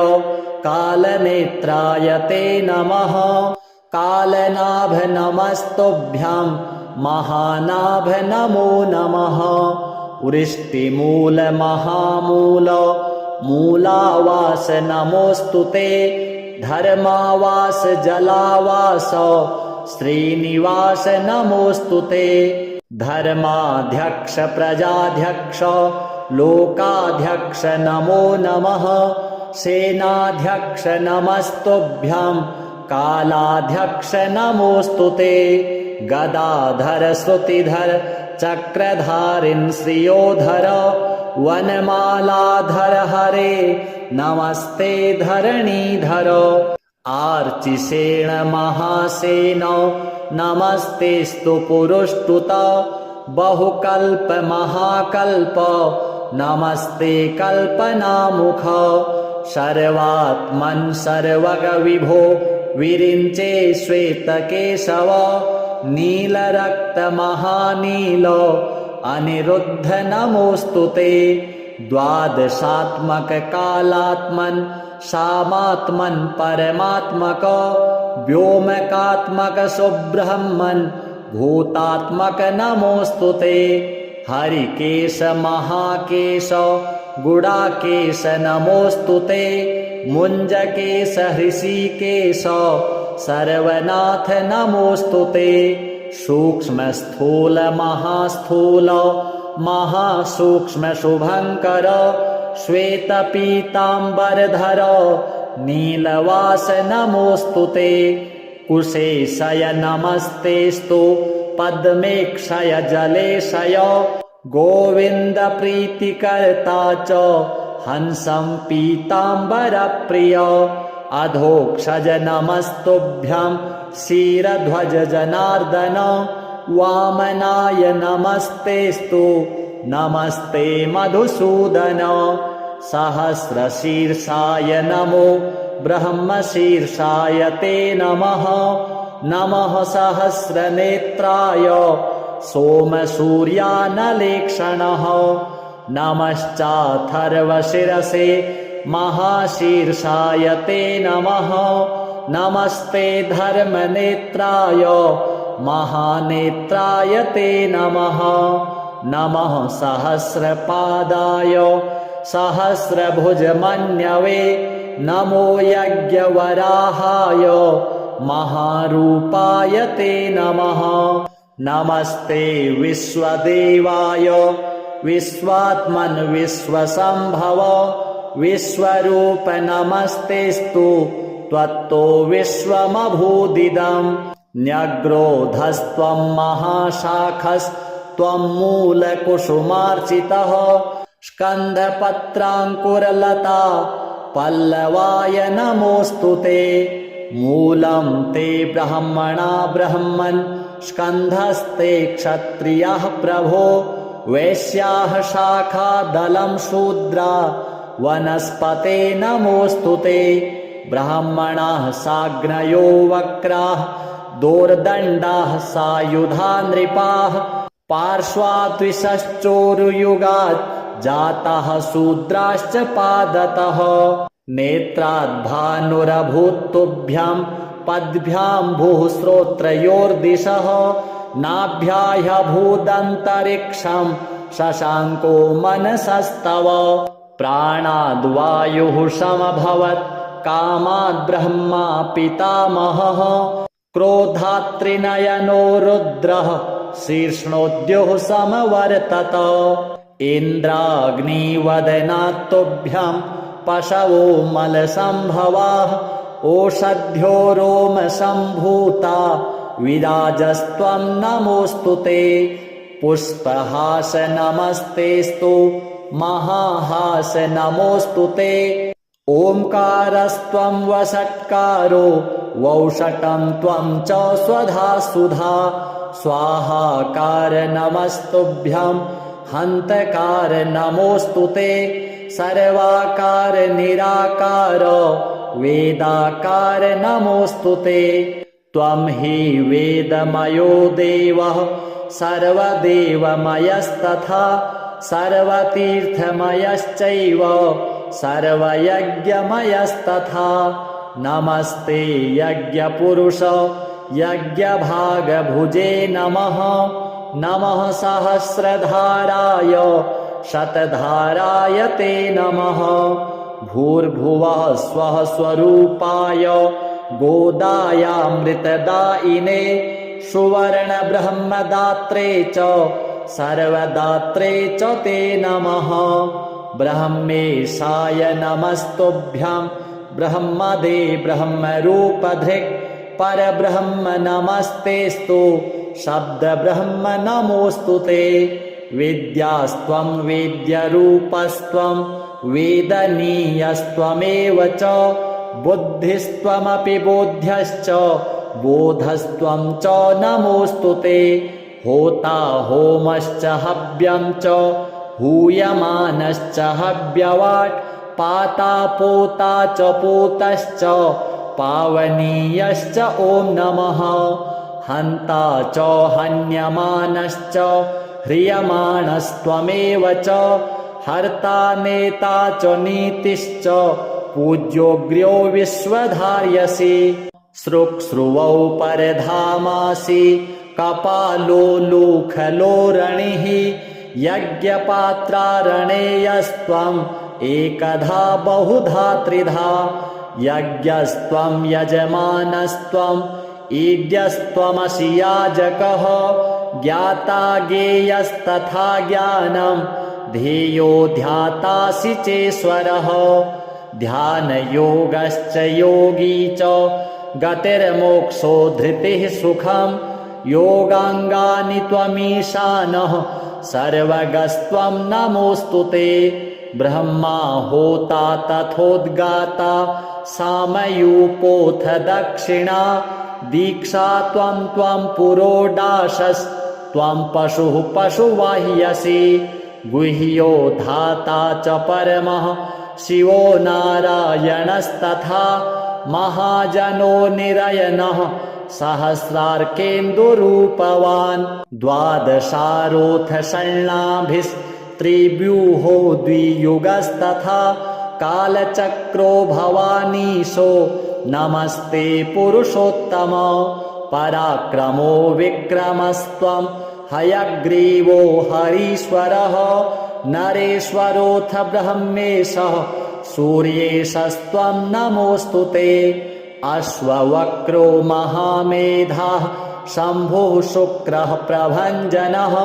कालनेत्राय ते नमः कालनाभ नमस्तुभ्यं महानाभ नमो नमः वृष्टिमूल महामूल मूलावास नमोऽस्तु ते धर्मावास जलावास श्रीनिवास नमोऽस्तु ते धर्माध्यक्ष प्रजाध्यक्ष लोकाध्यक्ष नमो नमः। सेनाध्यक्ष नमस्तुभ्यं कालाध्यक्ष नमोस्तुते। गदाधर श्रुतिधर चक्रधारिन् श्रियोधर वनमालाधर हरे नमस्ते धरणीधर। आर्चिसेन महासेन नमस्तेस्तु पुरुष्टुत। बहुकल्प महाकल्प नमस्ते कल्पनामुख। सर्वात्मन् सर्वगविभो विरिञ्चे श्वेतकेशव। नीलरक्त महानील अनिरुद्ध नमोस्तुते। द्वादशात्मक कालात्मन् सामात्मन् परमात्मक। व्योमकात्मक सुब्रह्मन् भूतात्मक नमोस्तुते। हरिकेश महाकेश गुडाकेश नमोस्तुते। मुञ्जकेश हृषिकेश सर्वनाथ नमोस्तुते। सूक्ष्म स्थूल महास्थूल महासूक्ष्म शुभङ्कर। श्वेत पीताम्बरधर नीलवास नमोस्तुते। कुशेशय नमस्तेस्तु पद्मेक्षय जलेशय। गोविन्द प्रीतिकर्ता च हंसं पीताम्बरप्रिय। अधोक्षज नमस्तुभ्यं क्षीरध्वज जनार्दन। वामनाय नमस्तेस्तु नमस्ते मधुसूदन। सहस्रशीर्षाय नमो ब्रह्मशीर्षाय ते नमः। नमः सहस्रनेत्राय सोमसूर्यानलेक्षणः। नमश्चाथर्वशिरसे महाशीर्षाय ते नमः। नमस्ते धर्मनेत्राय महानेत्राय ते नमः। नमः सहस्रपादाय सहस्रभुजमन्यवे। नमो यज्ञवराहाय महारूपाय ते नमः। नमस्ते विश्वदेवाय विश्वात्मन् विश्वसम्भव। विश्वरूप नमस्तेस्तु त्वत्तो विश्वमभूदिदम्। न्यग्रोधस्त्वं महाशाखस्त्वं मूलकुसुमार्चितः। स्कन्धपत्राङ्कुरलता पल्लवाय नमोस्तुते। मूलं ते ब्रह्मणा ब्रह्मन् स्कन्धस्ते क्षत्रियः प्रभो। वैश्याः शाखा दलं शूद्रा वनस्पते नमोस्तुते। ब्राह्मणाः साग्नयो वक्राः दोर्दण्डाः सायुधा नृपाः। पार्श्वाद्विषश्चोरुयुगात् जाताः शूद्राश्च पादतः। नेत्राद्भानुरभूत्तुभ्यां पद्भ्याम्भुः श्रोत्रयोर्दिशः। नाभ्याह्यभूदन्तरिक्षं शशाङ्को मनसस्तव। प्राणाद्वायुः समभवत् कामाद्ब्रह्मा पितामहः। क्रोधात्रिनयनो रुद्रः शीर्ष्णोद्युः समवर्तत। इन्द्राग्निवदनात्तुभ्यं पशवो मलसम्भवाः। ओषध्यो रोमसम्भूता विराजस्त्वं नमोस्तुते। पुष्पहास नमस्तेस्तु महाहास नमोस्तुते। ओंकारस्त्वं वषट्कारो वौषटं त्वं च स्वधा सुधा। स्वाहाकार नमस्तुभ्यं हन्तकार नमोस्तुते। सर्वाकार निराकार वेदाकार नमोस्तुते। त्वं हि वेदमयो देवः सर्वदेवमयस्तथा। सर्वतीर्थमयश्चैव सर्वयज्ञमयस्तथा। नमस्ते यज्ञपुरुष यज्ञभागभुजे नमः। नमः सहस्रधाराय शतधाराय ते नमः। भूर्भुवः स्वः स्वरूपाय गोदायामृतदायिने सुवर्णब्रह्मदात्रे च सर्वदात्रे च ते नमः। ब्रह्मेशाय नमस्तुभ्यं ब्रह्मदे ब्रह्मरूपधृक् परब्रह्म नमस्तेस्तु शब्दब्रह्म नमोऽस्तु ते। विद्यास्त्वं वेद्यरूपस्त्वं वेदनीयस्त्वमेव च बुद्धिस्त्वमपि बोध्यश्च बोधस्त्वं च नमोऽस्तु ते। होता होमश्च हव्यं च हूयमानश्च हव्यवाट् पाता पोता च पूतश्च पावनीयश्च ॐ नमः। हन्ता च हन्यमानश्च ह्रियमाणस्त्वमेव च हर्ता नेता च नीतिश्च पूज्योऽग्र्यो विश्वधार्यसि। सृक्स्रुवौ परधामासि कपालो लूखलोरणिः यज्ञपात्रारणेयस्त्वम् एकधा बहुधा त्रिधा। यज्ञस्त्वं यजमानस्त्वम् ईड्यस्त्वमसि याजकः ज्ञाता ज्ञेयस्तथा ज्ञानं ध्येयो ध्यातासि चेश्वरः। ध्यानयोगश्च योगी च गतिर्मोक्षो धृतिः सुखं योगाङ्गानि त्वमीशानः सर्वगस्त्वं नमोऽस्तु ते। ब्रह्मा होता तथोद्गाता सामयूपोऽथ दक्षिणा दीक्षा त्वं पुरोडाशस्त्वं पशुः पशुवाह्यसि। गुह्यो धाता च परमः शिवो नारायणस्तथा महाजनो निरयनः सहस्रार्केन्दुरूपवान्। द्वादशारोऽथ षण्णाभिस्त्रिव्यूहो द्वियुगस्तथा कालचक्रो भवानीशो नमस्ते पुरुषोत्तम। पराक्रमो विक्रमस्त्वं हयग्रीवो हरीश्वरः नरेश्वरोऽथ ब्रह्मेशः सूर्येशस्त्वं नमोऽस्तु ते। अश्ववक्रो महामेधाः शम्भुः शुक्रः प्रभञ्जनः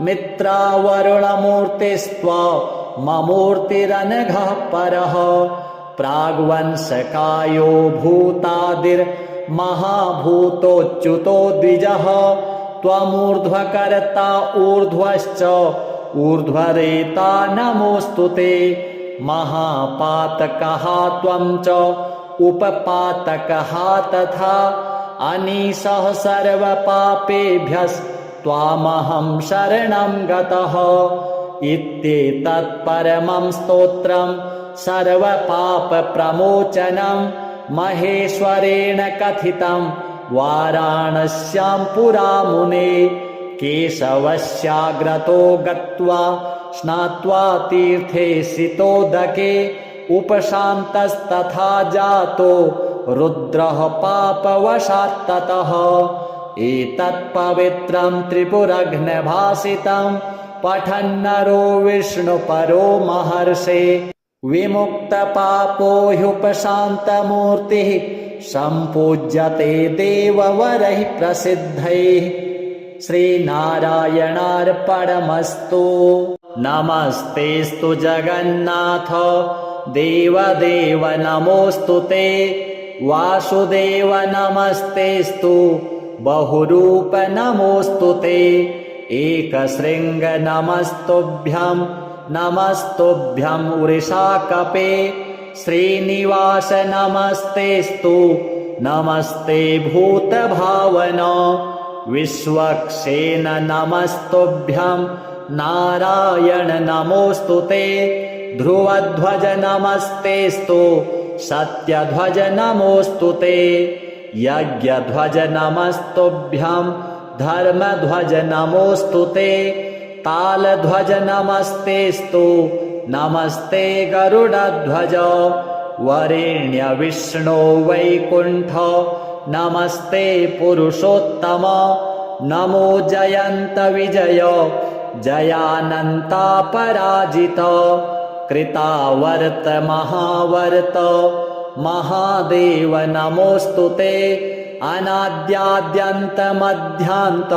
मित्रावरुणमूर्तिस्त्वमूर्तिरनघः परः। प्राग्वंशकायो भूतादिर्महाभूतोच्युतो द्विजः त्वमूर्ध्वकर्ता ऊर्ध्वश्च ऊर्ध्वरेता नमोऽस्तु ते। महापातकः त्वं च उपपातकः तथा अनीशः सर्वपापेभ्यस्त्वामहं शरणं गतः। इत्येतत्परमं स्तोत्रं सर्वपापप्रमोचनं महेश्वरेण कथितं वाराणस्यां पुरा मुने। केशवस्याग्रतो गत्वा स्नात्वा तीर्थे सितोदके उपशान्तस्तथा जातो रुद्रः पापवशात्ततः। एतत्पवित्रं त्रिपुरघ्नभासितं पठन्नरो विष्णुपरो महर्षे विमुक्तपापो ह्युपशान्तमूर्तिः सम्पूज्यते देववरैः प्रसिद्धैः। श्रीनारायणार्पणमस्तु। नमस्तेस्तु जगन्नाथ देवदेव नमोऽस्तु ते। वासुदेव नमस्तेस्तु बहुरूप नमोऽस्तु ते। एकशृङ्ग नमस्तुभ्यं नमस्तुभ्यं वृषाकपे। श्रीनिवास नमस्तेस्तु नमस्ते भूतभावन। विश्वक्सेन नमस्तुभ्यं नारायण नमोऽस्तु ते। ध्रुवध्वज नमस्तेस्तु सत्यध्वज नमोऽस्तु ते। यज्ञध्वज नमस्तुभ्यं धर्मध्वज नमोऽस्तु ते। तालध्वज नमस्तेस्तु नमस्ते गरुडध्वज। वरेण्य विष्णो वैकुण्ठ नमस्ते पुरुषोत्तम। नमो जयन्त विजय जयानन्तापराजित। कृतावर्त महावर्त महादेव नमोऽस्तु ते। अनाद्याद्यन्तमध्यान्त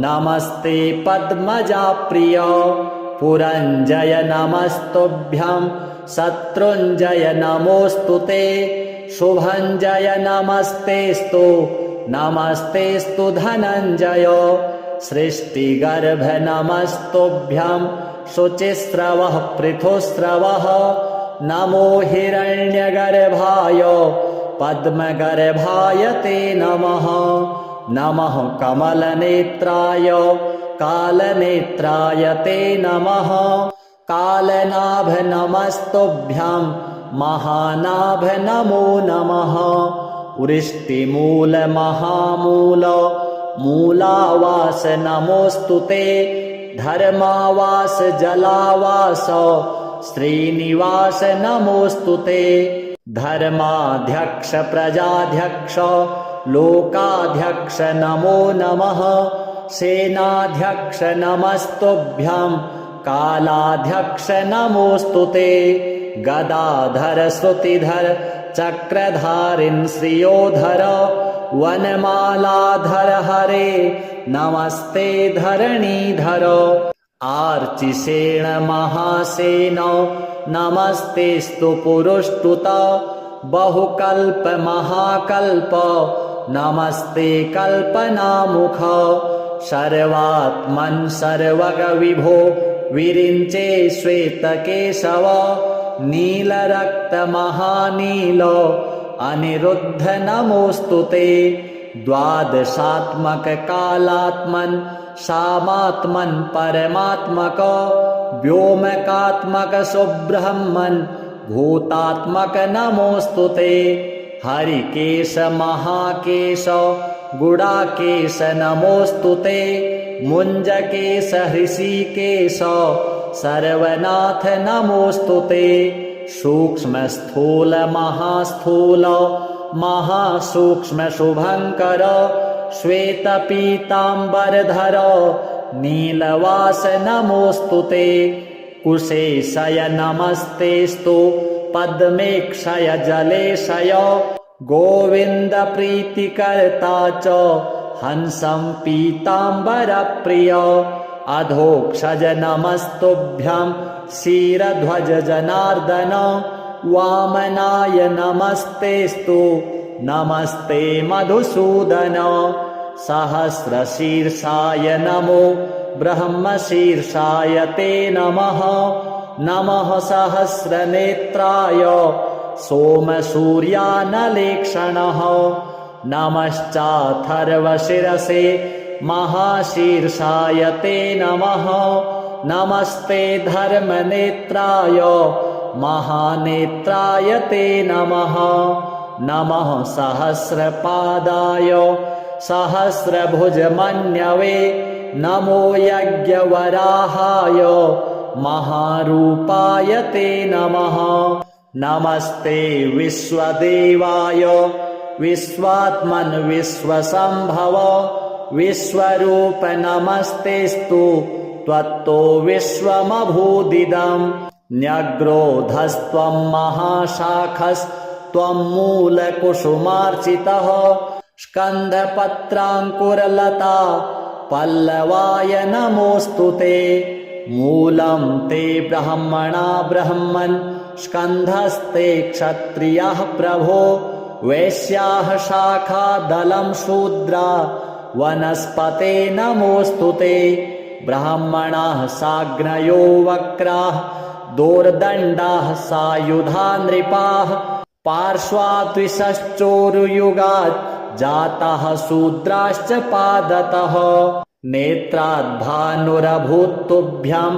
नमस्ते पद्मजाप्रिय पुरञ्जय नमस्तुभ्यं शत्रुञ्जय नमोऽस्तु ते शुभञ्जय नमस्तेस्तु नमस्तेस्तु धनञ्जय सृष्टिगर्भ नमस्तुभ्यं शुचिस्रवः पृथुस्रवः नमो हिरण्यगर्भाय पद्मगर्भाय ते नमः नमः कमलनेत्राय कालनेत्राय ते नमः कालनाभ नमस्तुभ्यं महानाभ नमो नमः वृष्टिमूल महामूल मूलावास नमोऽस्तु ते धर्मावास जलावास श्रीनिवास नमोऽस्तु ते धर्माध्यक्ष प्रजाध्यक्ष लोकाध्यक्ष नमो नमः सेनाध्यक्ष नमस्तुभ्यं कालाध्यक्ष नमोऽस्तु ते गदाधर श्रुतिधर चक्रधारिन् श्रियोधर वनमालाधर हरे नमस्ते धरणीधर आर्चिसेन महासेन नमस्तेस्तु पुरुष्टुत बहुकल्प महाकल्प नमस्ते कल्पनामुख सर्वात्मन् सर्वगविभो विरिञ्चे श्वेतकेशव नीलरक्त महानील अनिरुद्ध नमोऽस्तु ते द्वादशात्मक कालात्मन् सामात्मन् परमात्मक व्योमकात्मक सुब्रह्मन् भूतात्मक नमोऽस्तु ते हरिकेश महाकेश गुडाकेश नमोऽस्तु ते मुञ्जकेश हृषीकेश सर्वनाथ नमोऽस्तु ते सूक्ष्म स्थूल महास्थूल महासूक्ष्म शुभङ्कर श्वेत पीताम्बरधर नीलवास नमोऽस्तु ते कुशेशय नमस्तेस्तु पद्मेक्षय जलेशय गोविन्द प्रीतिकर्ता च हंसं पीताम्बरप्रिय अधोक्षज नमस्तुभ्यं क्षीरध्वज जनार्दन वामनाय नमस्तेस्तु नमस्ते मधुसूदन सहस्रशीर्षाय नमो ब्रह्मशीर्षाय ते नमः नमः सहस्रनेत्राय सोमसूर्यानलेक्षणः नमश्चाथर्वशिरसे महाशीर्षाय ते नमः नमस्ते धर्मनेत्राय महानेत्राय ते नमः नमः सहस्रपादाय सहस्रभुजमन्यवे नमो यज्ञवराहाय महारूपाय ते नमः नमस्ते विश्वदेवाय विश्वात्मन् विश्वसम्भव विश्वरूप नमस्तेस्तु त्वत्तो विश्वमभूदिदम् न्यग्रोधस्त्वं महाशाखस्त्वं मूलकुसुमार्चितः स्कन्धपत्राङ्कुरलता पल्लवाय नमोऽस्तु ते मूलं ते ब्रह्मणा ब्रह्मन् स्कन्धस्ते क्षत्रियः प्रभो वैश्याः शाखा दलं शूद्रा वनस्पते नमोऽस्तु ते ब्राह्मणाः साग्नयो वक्राः दोर्दण्डाः सायुधा नृपाः पार्श्वाद्विषश्चोरुयुगात् जाताः शूद्राश्च पादतः नेत्राद्भानुरभूत्तुभ्यां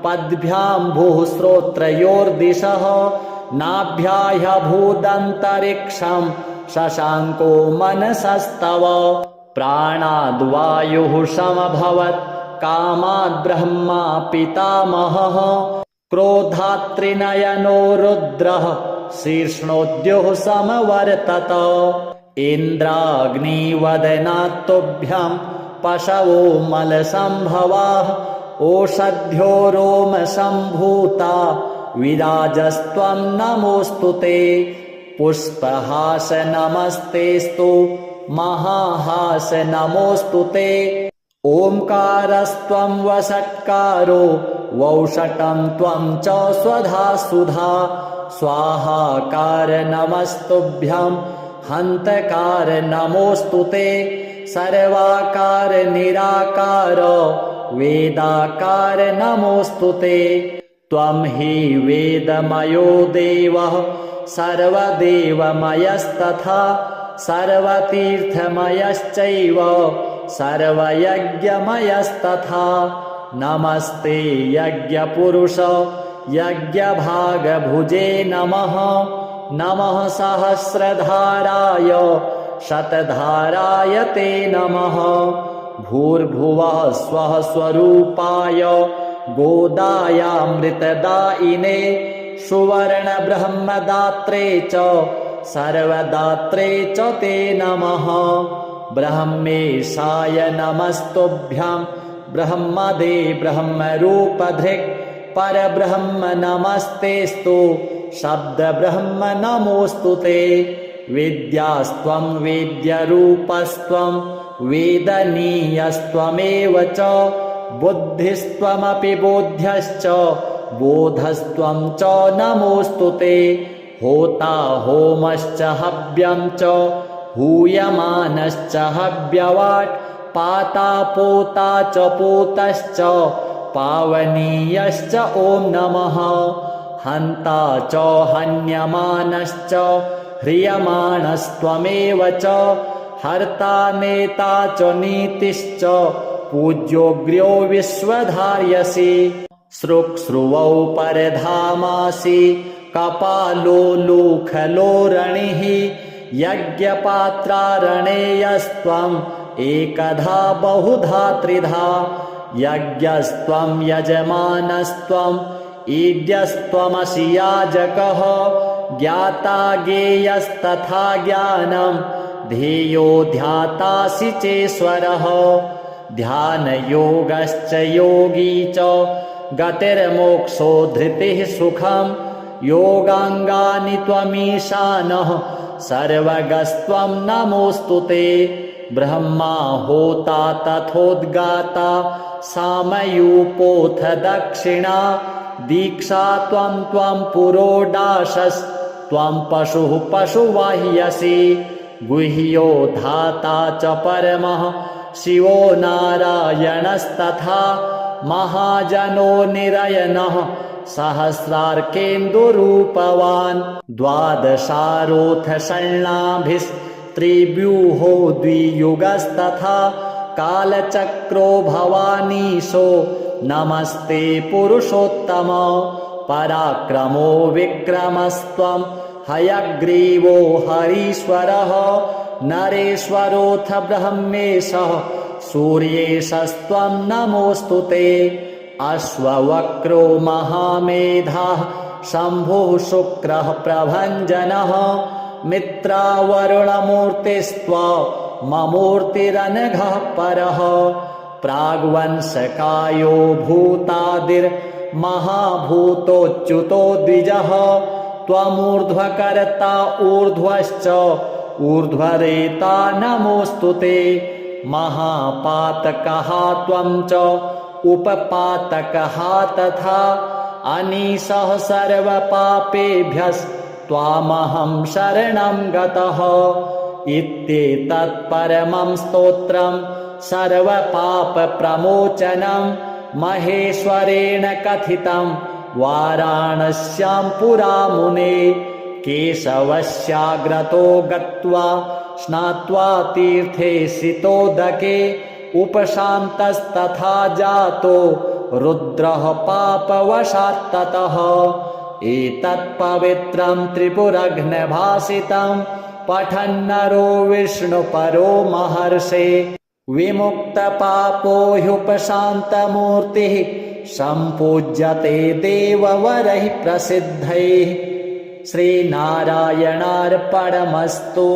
पद्भ्याम्भुः श्रोत्रयोर्दिशः नाभ्याह्यभूदन्तरिक्षं शशाङ्को मनसस्तव प्राणाद्वायुः समभवत् कामाद्ब्रह्मा पितामहः क्रोधात्रिनयनो रुद्रः शीर्ष्णोद्युः समवर्तत इन्द्राग्निवदनात्तुभ्यं पशवो मलसम्भवाः ओषध्यो रोमसम्भूता विराजस्त्वं नमोऽस्तु ते पुष्पहास नमस्तेस्तु महाहास नमोऽस्तु ते। ओंकारस्त्वं वषट्कारो वौषटं त्वं च स्वधा सुधा स्वाहाकार नमस्तुभ्यं हन्तकार नमोऽस्तु ते। सर्वाकार निराकार वेदाकार नमोऽस्तु ते। त्वं हि वेदमयो देवः सर्वदेवमयस्तथा सर्वतीर्थमयश्चैव सर्वयज्ञमयस्तथा। नमस्ते यज्ञपुरुष यज्ञभागभुजे नमः। नमः सहस्रधाराय शतधाराय ते नमः। भूर्भुवः स्वः स्वरूपाय गोदायामृतदायिने सुवर्णब्रह्मदात्रे च सर्वदात्रे च ते नमः। ब्रह्मेशाय नमस्तुभ्यं ब्रह्मदे ब्रह्मरूपधृक् परब्रह्म नमस्तेस्तु शब्दब्रह्म नमोऽस्तु ते। विद्यास्त्वं वेद्यरूपस्त्वं वेदनीयस्त्वमेव च बुद्धिस्त्वमपि बोध्यश्च बोधस्त्वं च नमोऽस्तु ते। होता होमश्च हव्यं च हूयमानश्च हव्यवाट् पाता पोता च पूतश्च पावनीयश्च ॐ नमः। हन्ता च हन्यमानश्च ह्रियमाणस्त्वमेव च हर्ता नेता च नीतिश्च पूज्योऽग्र्यो विश्वधार्यसि। सृक्स्रुवौ परधामासि कपालो लूखलोरणिः यज्ञपात्रारणेयस्त्वम् एकधा बहुधा त्रिधा। यज्ञस्त्वं यजमानस्त्वम् ईड्यस्त्वमसि याजकः ज्ञाता ज्ञेयस्तथा ज्ञानं ध्येयो ध्यातासि चेश्वरः। ध्यानयोगश्च योगी च गतिर्मोक्षो धृतिः सुखं योगाङ्गानि त्वमीशानः सर्वगस्त्वं नमोऽस्तु ते। ब्रह्मा होता तथोद्गाता सामयूपोऽथ दक्षिणा दीक्षा त्वं पुरोडाशस्त्वं पशुः पशुवाह्यसि। गुह्यो धाता च परमः शिवो नारायणस्तथा महाजनो निरयनः सहस्रार्केन्दुरूपवान्। द्वादशारोऽथ षण्णाभिस्त्रिव्यूहो द्वियुगस्तथा कालचक्रो भवानीशो नमस्ते पुरुषोत्तम। पराक्रमो विक्रमस्त्वं हयग्रीवो हरीश्वरः नरेश्वरोऽथ ब्रह्मेशः सूर्येशस्त्वं नमोऽस्तु ते। अश्ववक्रो महामेधाः शम्भुः शुक्रः प्रभञ्जनः मित्रावरुणमूर्तिस्त्वमूर्तिरनघः परः। प्राग्वंशकायो भूतादिर्महाभूतोच्युतो द्विजः त्वमूर्ध्वकर्ता ऊर्ध्वश्च ऊर्ध्वरेता नमोऽस्तु ते। महापातकः त्वं च उपपातकः तथा अनीशः सर्वपापेभ्यस्त्वामहं शरणं गतः। इत्येतत्परमं स्तोत्रं सर्वपापप्रमोचनं महेश्वरेण कथितं वाराणस्यां पुरा मुने। केशवस्याग्रतो गत्वा स्नात्वा तीर्थे सितोदके उपशान्तस्तथा जातो रुद्रः पापवशात्ततः। एतत्पवित्रं त्रिपुरघ्नभासितं पठन्नरो विष्णुपरो महर्षे विमुक्तपापो ह्युपशान्तमूर्तिः सम्पूज्यते देववरैः प्रसिद्धैः। श्रीनारायणार्पणमस्तु।